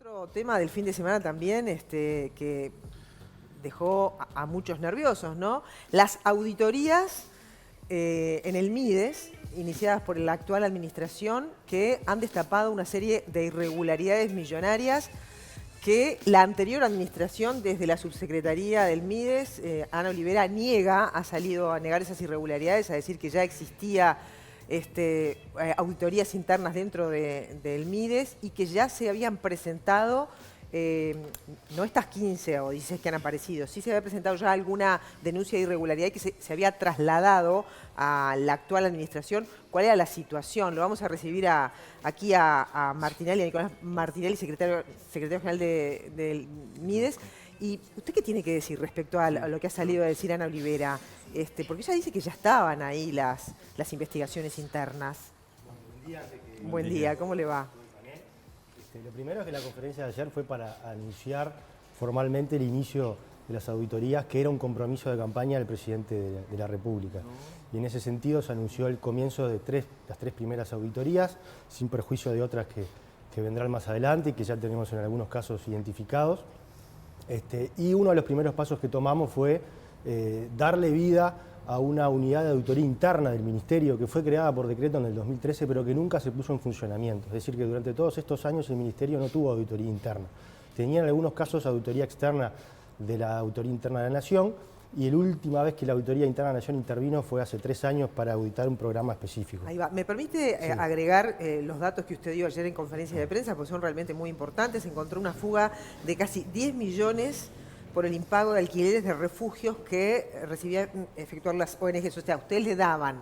Otro tema del fin de semana también, que dejó a muchos nerviosos, ¿no? Las auditorías en el MIDES, iniciadas por la actual administración, que han destapado una serie de irregularidades millonarias que la anterior administración, desde la subsecretaría del MIDES, Ana Olivera, ha salido a negar esas irregularidades, a decir que ya existía auditorías internas dentro del MIDES y que ya se habían presentado, no estas 15 o 16 que han aparecido, sí se había presentado ya alguna denuncia de irregularidad que se había trasladado a la actual administración. ¿Cuál era la situación? Lo vamos a recibir aquí a Martinelli, a Nicolás Martinelli, secretario general del MIDES. ¿Y usted qué tiene que decir respecto a lo que ha salido a decir Ana Olivera? Porque ella dice que ya estaban ahí las investigaciones internas. Buen día, ¿cómo le va? Lo primero es que la conferencia de ayer fue para anunciar formalmente el inicio de las auditorías, que era un compromiso de campaña del presidente de la República. Y en ese sentido se anunció el comienzo de las tres primeras auditorías, sin perjuicio de otras que vendrán más adelante y que ya tenemos en algunos casos identificados. Y uno de los primeros pasos que tomamos fue darle vida a una unidad de auditoría interna del Ministerio que fue creada por decreto en el 2013, pero que nunca se puso en funcionamiento. Es decir, que durante todos estos años el Ministerio no tuvo auditoría interna. Tenía en algunos casos auditoría externa de la Auditoría Interna de la Nación, y la última vez que la Auditoría Interna de la Nación intervino fue hace 3 años para auditar un programa específico. Ahí va. ¿Me permite agregar los datos que usted dio ayer en conferencia de prensa? Porque son realmente muy importantes. Se encontró una fuga de casi 10 millones por el impago de alquileres de refugios que recibían efectuar las ONGs. O sea, ustedes le daban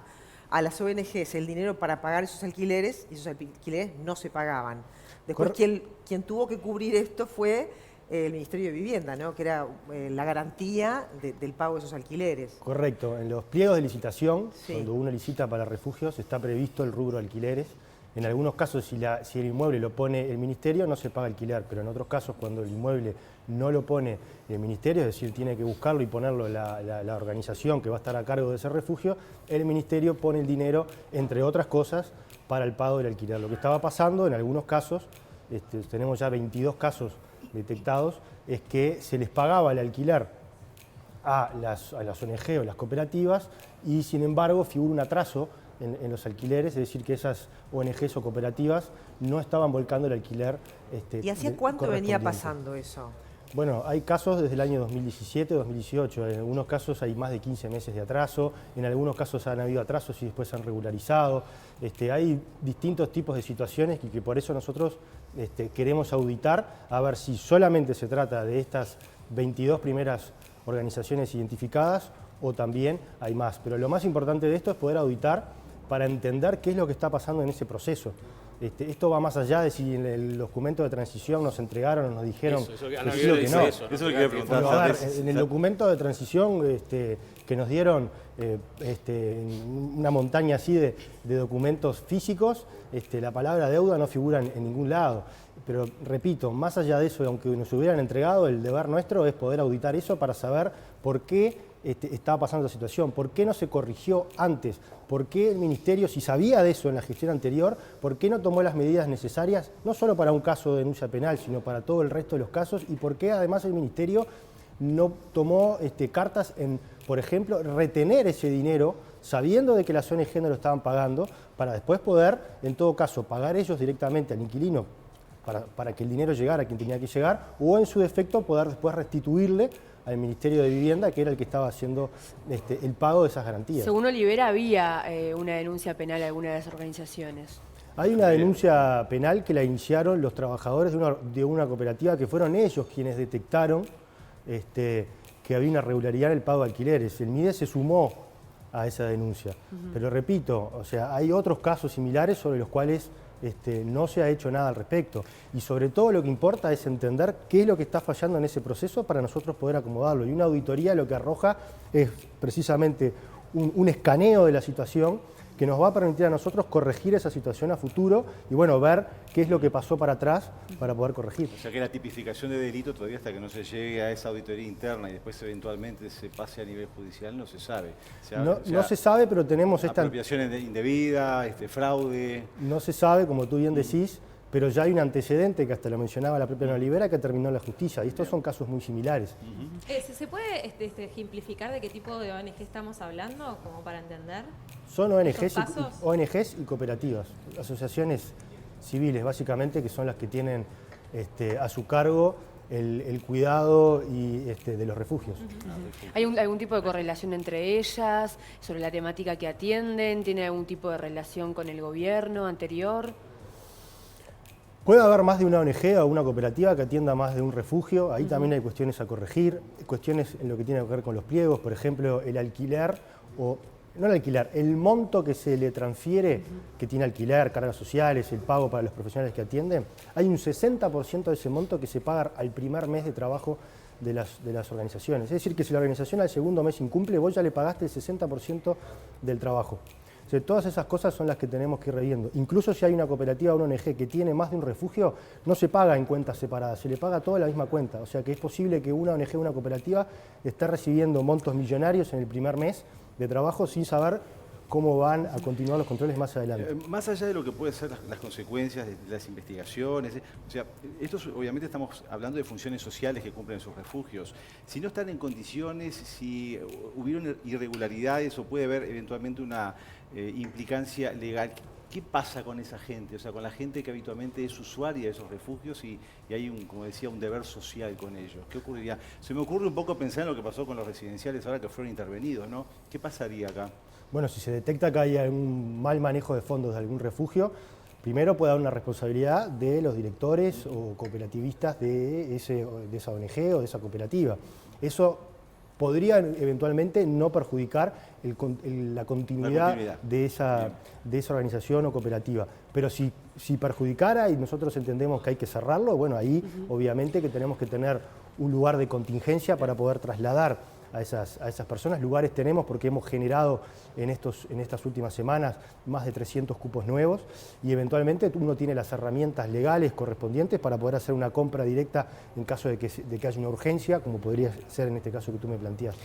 a las ONGs el dinero para pagar esos alquileres y esos alquileres no se pagaban. Después quien tuvo que cubrir esto fue el Ministerio de Vivienda, ¿no? Que era la garantía del pago de esos alquileres. Correcto. En los pliegos de licitación, sí, cuando uno licita para refugios, está previsto el rubro alquileres. En algunos casos, si el inmueble lo pone el Ministerio, no se paga alquiler, pero en otros casos, cuando el inmueble no lo pone el Ministerio, es decir, tiene que buscarlo y ponerlo la organización que va a estar a cargo de ese refugio, el Ministerio pone el dinero, entre otras cosas, para el pago del alquiler. Lo que estaba pasando en algunos casos, tenemos ya 22 casos detectados, es que se les pagaba el alquiler a las ONG o las cooperativas y, sin embargo, figura un atraso en los alquileres, es decir, que esas ONGs o cooperativas no estaban volcando el alquiler. ¿Y hacía cuánto venía pasando eso? Bueno, hay casos desde el año 2017, 2018. En algunos casos hay más de 15 meses de atraso, en algunos casos han habido atrasos y después se han regularizado. Hay distintos tipos de situaciones y que por eso nosotros queremos auditar, a ver si solamente se trata de estas 22 primeras organizaciones identificadas o también hay más. Pero lo más importante de esto es poder auditar para entender qué es lo que está pasando en ese proceso. Esto va más allá de si en el documento de transición nos entregaron o nos dijeron que sí o que no. Eso es lo que quería preguntar. Pero, a ver, en el documento de transición que nos dieron una montaña así de documentos físicos, la palabra deuda no figura en ningún lado. Pero repito, más allá de eso, aunque nos hubieran entregado, el deber nuestro es poder auditar eso para saber por qué estaba pasando la situación, por qué no se corrigió antes, por qué el Ministerio, si sabía de eso en la gestión anterior, por qué no tomó las medidas necesarias, no solo para un caso de denuncia penal, sino para todo el resto de los casos, y por qué además el Ministerio no tomó cartas en, por ejemplo, retener ese dinero, sabiendo de que las ONG no lo estaban pagando, para después poder, en todo caso, pagar ellos directamente al inquilino para que el dinero llegara a quien tenía que llegar, o en su defecto poder después restituirle al Ministerio de Vivienda, que era el que estaba haciendo el pago de esas garantías. Según Olivera, había una denuncia penal a alguna de las organizaciones. Hay una denuncia penal que la iniciaron los trabajadores de una cooperativa, que fueron ellos quienes detectaron que había una irregularidad en el pago de alquileres. El MIDES se sumó a esa denuncia. Pero repito, o sea, hay otros casos similares sobre los cuales no se ha hecho nada al respecto. Y sobre todo lo que importa es entender qué es lo que está fallando en ese proceso para nosotros poder acomodarlo. Y una auditoría lo que arroja es precisamente un escaneo de la situación que nos va a permitir a nosotros corregir esa situación a futuro y, bueno, ver qué es lo que pasó para atrás para poder corregir. O sea que la tipificación de delito todavía, hasta que no se llegue a esa auditoría interna y después eventualmente se pase a nivel judicial, no se sabe. No se sabe, pero tenemos esta... Apropiación indebida, fraude... No se sabe, como tú bien decís, pero ya hay un antecedente que hasta lo mencionaba la propia Ana Olivera que terminó en la justicia, y estos son casos muy similares. ¿Se puede ejemplificar de qué tipo de ONG estamos hablando, como para entender? Son ¿Estos casos? ONGs y cooperativas, asociaciones civiles básicamente, que son las que tienen a su cargo el cuidado de los refugios. ¿Hay algún tipo de correlación entre ellas, sobre la temática que atienden? ¿Tiene algún tipo de relación con el gobierno anterior? Puede haber más de una ONG o una cooperativa que atienda más de un refugio, ahí también hay cuestiones a corregir, cuestiones en lo que tiene que ver con los pliegos, por ejemplo, el alquiler, o no el alquiler, el monto que se le transfiere, que tiene alquiler, cargas sociales, el pago para los profesionales que atienden, hay un 60% de ese monto que se paga al primer mes de trabajo de las organizaciones. Es decir, que si la organización al segundo mes incumple, vos ya le pagaste el 60% del trabajo. O sea, todas esas cosas son las que tenemos que ir reviendo. Incluso si hay una cooperativa o una ONG que tiene más de un refugio, no se paga en cuentas separadas, se le paga toda la misma cuenta. O sea que es posible que una ONG o una cooperativa esté recibiendo montos millonarios en el primer mes de trabajo sin saber cómo van a continuar los controles más adelante. Más allá de lo que pueden ser las consecuencias de las investigaciones, o sea, obviamente estamos hablando de funciones sociales que cumplen sus refugios. Si no están en condiciones, si hubieron irregularidades o puede haber eventualmente una implicancia legal, ¿qué pasa con esa gente? O sea, con la gente que habitualmente es usuaria de esos refugios y hay como decía, un deber social con ellos. ¿Qué ocurriría? Se me ocurre un poco pensar en lo que pasó con los residenciales ahora que fueron intervenidos, ¿no? ¿Qué pasaría acá? Bueno, si se detecta que hay algún mal manejo de fondos de algún refugio, primero puede haber una responsabilidad de los directores o cooperativistas de esa ONG o de esa cooperativa. Eso podría eventualmente no perjudicar la continuidad de esa organización o cooperativa. Pero si perjudicara y nosotros entendemos que hay que cerrarlo, bueno, ahí obviamente que tenemos que tener un lugar de contingencia para poder trasladar a esas personas. Lugares tenemos porque hemos generado en estas últimas semanas más de 300 cupos nuevos y eventualmente uno tiene las herramientas legales correspondientes para poder hacer una compra directa en caso de que haya una urgencia, como podría ser en este caso que tú me planteas.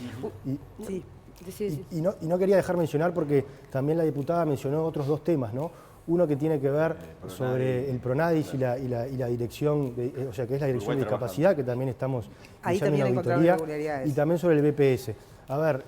Y no quería dejar mencionar porque también la diputada mencionó otros dos temas, ¿no? Uno que tiene que ver sobre el PRONADIS y la dirección, o sea, que es la dirección de discapacidad, que también estamos iniciando una auditoría, y también sobre el BPS. A ver,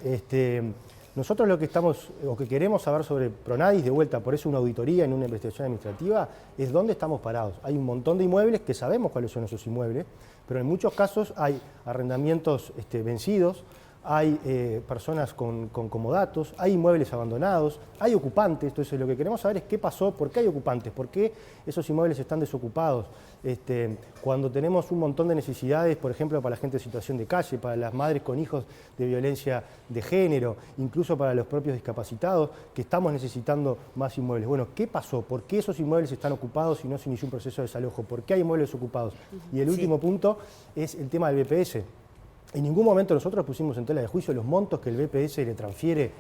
nosotros lo que que queremos saber sobre PRONADIS, de vuelta, por eso una auditoría en una investigación administrativa, es dónde estamos parados. Hay un montón de inmuebles que sabemos cuáles son esos inmuebles, pero en muchos casos hay arrendamientos vencidos, hay personas con comodatos, hay inmuebles abandonados, hay ocupantes. Entonces lo que queremos saber es qué pasó, por qué hay ocupantes, por qué esos inmuebles están desocupados. Cuando tenemos un montón de necesidades, por ejemplo, para la gente en situación de calle, para las madres con hijos de violencia de género, incluso para los propios discapacitados, que estamos necesitando más inmuebles. Bueno, ¿qué pasó? ¿Por qué esos inmuebles están ocupados y no se inició un proceso de desalojo? ¿Por qué hay inmuebles ocupados? Y el último punto es el tema del BPS. En ningún momento nosotros pusimos en tela de juicio los montos que el BPS le transfiere,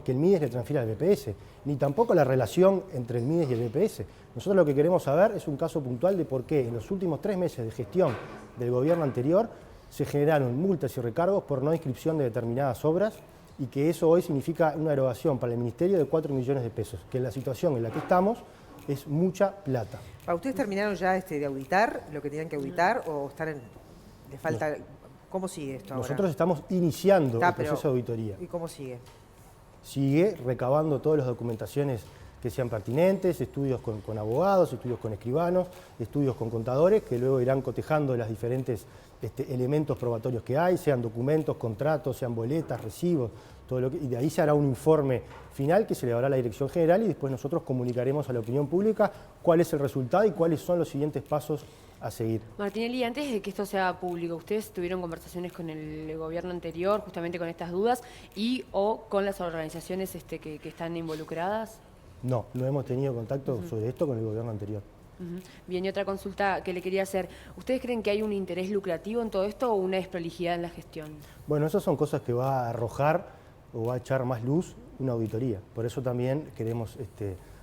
que el MIDES le transfiere al BPS, ni tampoco la relación entre el MIDES y el BPS. Nosotros lo que queremos saber es un caso puntual de por qué en los últimos 3 meses de gestión del gobierno anterior se generaron multas y recargos por no inscripción de determinadas obras y que eso hoy significa una erogación para el Ministerio de 4 millones de pesos, que en la situación en la que estamos es mucha plata. ¿Para ustedes terminaron ya de auditar lo que tenían que auditar o les falta... No. ¿Cómo sigue esto ahora? Nosotros estamos iniciando el proceso de auditoría. ¿Y cómo sigue? Sigue recabando todas las documentaciones que sean pertinentes, estudios con abogados, estudios con escribanos, estudios con contadores, que luego irán cotejando los diferentes elementos probatorios que hay, sean documentos, contratos, sean boletas, recibos, y de ahí se hará un informe final que se le dará a la Dirección General y después nosotros comunicaremos a la opinión pública cuál es el resultado y cuáles son los siguientes pasos a seguir. Martinelli, antes de que esto sea público, ¿ustedes tuvieron conversaciones con el gobierno anterior justamente con estas dudas o con las organizaciones que están involucradas? No hemos tenido contacto sobre esto con el gobierno anterior. Bien, y otra consulta que le quería hacer. ¿Ustedes creen que hay un interés lucrativo en todo esto o una desprolijidad en la gestión? Bueno, esas son cosas que va a arrojar o va a echar más luz una auditoría. Por eso también queremos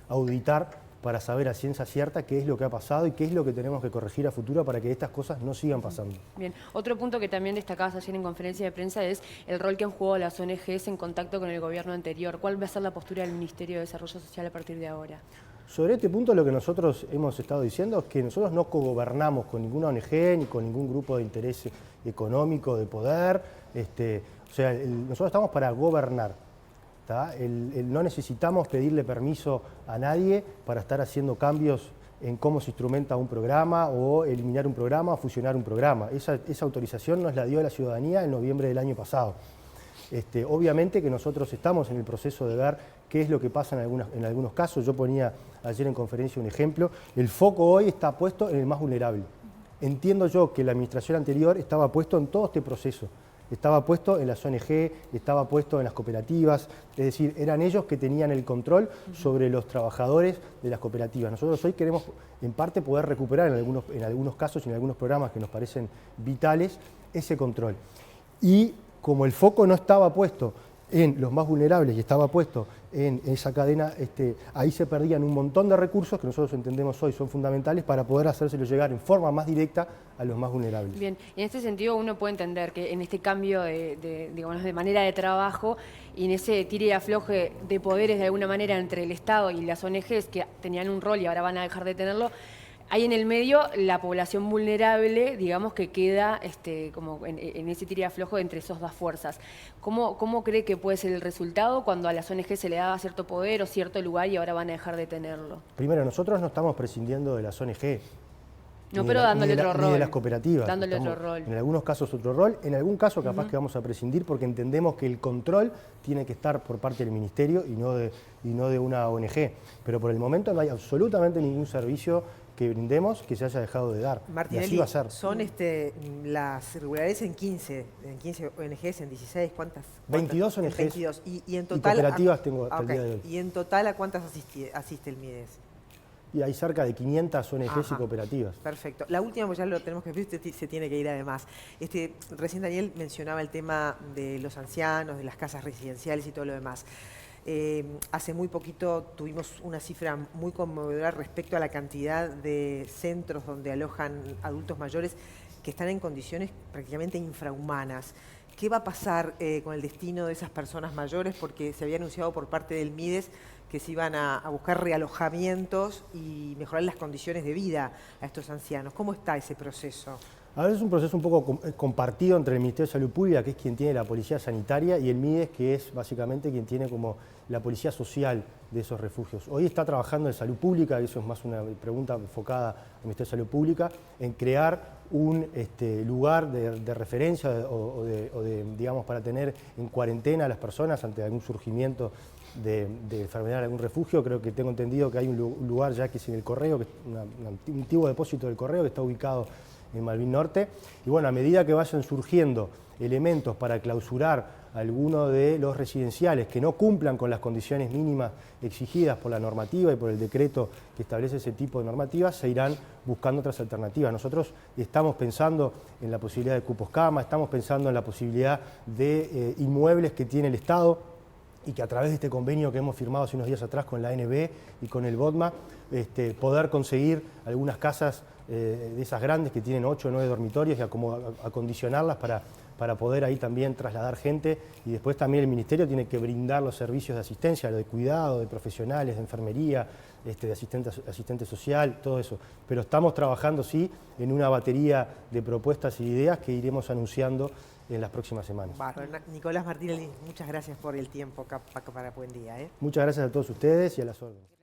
auditar para saber a ciencia cierta qué es lo que ha pasado y qué es lo que tenemos que corregir a futuro para que estas cosas no sigan pasando. Bien, otro punto que también destacabas ayer en conferencia de prensa es el rol que han jugado las ONGs en contacto con el gobierno anterior. ¿Cuál va a ser la postura del Ministerio de Desarrollo Social a partir de ahora? Sobre este punto lo que nosotros hemos estado diciendo es que nosotros no cogobernamos con ninguna ONG ni con ningún grupo de interés económico, de poder. Nosotros estamos para gobernar. No necesitamos pedirle permiso a nadie para estar haciendo cambios en cómo se instrumenta un programa o eliminar un programa o fusionar un programa. Esa autorización nos la dio la ciudadanía en noviembre del año pasado. Obviamente que nosotros estamos en el proceso de ver qué es lo que pasa en algunos casos. Yo ponía ayer en conferencia un ejemplo. El foco hoy está puesto en el más vulnerable. Entiendo yo que la administración anterior estaba puesto en todo este proceso. Estaba puesto en las ONG, estaba puesto en las cooperativas, es decir, eran ellos que tenían el control sobre los trabajadores de las cooperativas. Nosotros hoy queremos, en parte, poder recuperar en algunos casos y en algunos programas que nos parecen vitales, ese control. Y como el foco no estaba puesto en los más vulnerables y estaba puesto en esa cadena, ahí se perdían un montón de recursos que nosotros entendemos hoy son fundamentales para poder hacérselo llegar en forma más directa a los más vulnerables. Bien, en este sentido uno puede entender que en este cambio digamos, de manera de trabajo y en ese tire y afloje de poderes de alguna manera entre el Estado y las ONGs que tenían un rol y ahora van a dejar de tenerlo, hay en el medio la población vulnerable, digamos, que queda como en ese tire y aflojo entre esas dos fuerzas. ¿Cómo cree que puede ser el resultado cuando a las ONG se le daba cierto poder o cierto lugar y ahora van a dejar de tenerlo? Primero, nosotros no estamos prescindiendo de las ONG. No, pero dándole otro rol. Ni de las cooperativas. Dándole otro rol. En algunos casos otro rol, en algún caso capaz que vamos a prescindir porque entendemos que el control tiene que estar por parte del Ministerio y no de una ONG. Pero por el momento no hay absolutamente ningún servicio que brindemos que se haya dejado de dar. Martinelli, y así va a ser. son las irregularidades en 15 ONGs, en 16, ¿cuántas? 22 ONGs 22. Y en total, y cooperativas tengo hasta el día de hoy. ¿Y en total a cuántas asiste el MIDES? Y hay cerca de 500 ONGs y cooperativas. Perfecto. La última, pues ya lo tenemos que ver, usted se tiene que ir además. Recién Daniel mencionaba el tema de los ancianos, de las casas residenciales y todo lo demás. Hace muy poquito tuvimos una cifra muy conmovedora respecto a la cantidad de centros donde alojan adultos mayores que están en condiciones prácticamente infrahumanas. ¿Qué va a pasar con el destino de esas personas mayores? Porque se había anunciado por parte del MIDES que se iban a buscar realojamientos y mejorar las condiciones de vida a estos ancianos. ¿Cómo está ese proceso? Ahora es un proceso un poco compartido entre el Ministerio de Salud Pública, que es quien tiene la policía sanitaria, y el MIDES, que es básicamente quien tiene como la policía social de esos refugios. Hoy está trabajando en Salud Pública, y eso es más una pregunta enfocada al Ministerio de Salud Pública, en crear un lugar de referencia o digamos, para tener en cuarentena a las personas ante algún surgimiento de enfermedad en algún refugio. Creo que tengo entendido que hay un lugar ya que es en el Correo, que es un antiguo depósito del Correo que está ubicado en Malvin Norte. Y bueno, a medida que vayan surgiendo elementos para clausurar algunos de los residenciales que no cumplan con las condiciones mínimas exigidas por la normativa y por el decreto que establece ese tipo de normativas, se irán buscando otras alternativas. Nosotros estamos pensando en la posibilidad de cupos cama, estamos pensando en la posibilidad de inmuebles que tiene el Estado y que a través de este convenio que hemos firmado hace unos días atrás con la ANB y con el BOTMA, poder conseguir algunas casas de esas grandes que tienen 8 o 9 dormitorios y acondicionarlas para poder ahí también trasladar gente, y después también el Ministerio tiene que brindar los servicios de asistencia, de cuidado, de profesionales, de enfermería, de asistente social, todo eso. Pero estamos trabajando, sí, en una batería de propuestas y ideas que iremos anunciando en las próximas semanas. Bárbaro. Nicolás Martinelli, muchas gracias por el tiempo para Buen Día. Muchas gracias a todos ustedes y a las órdenes.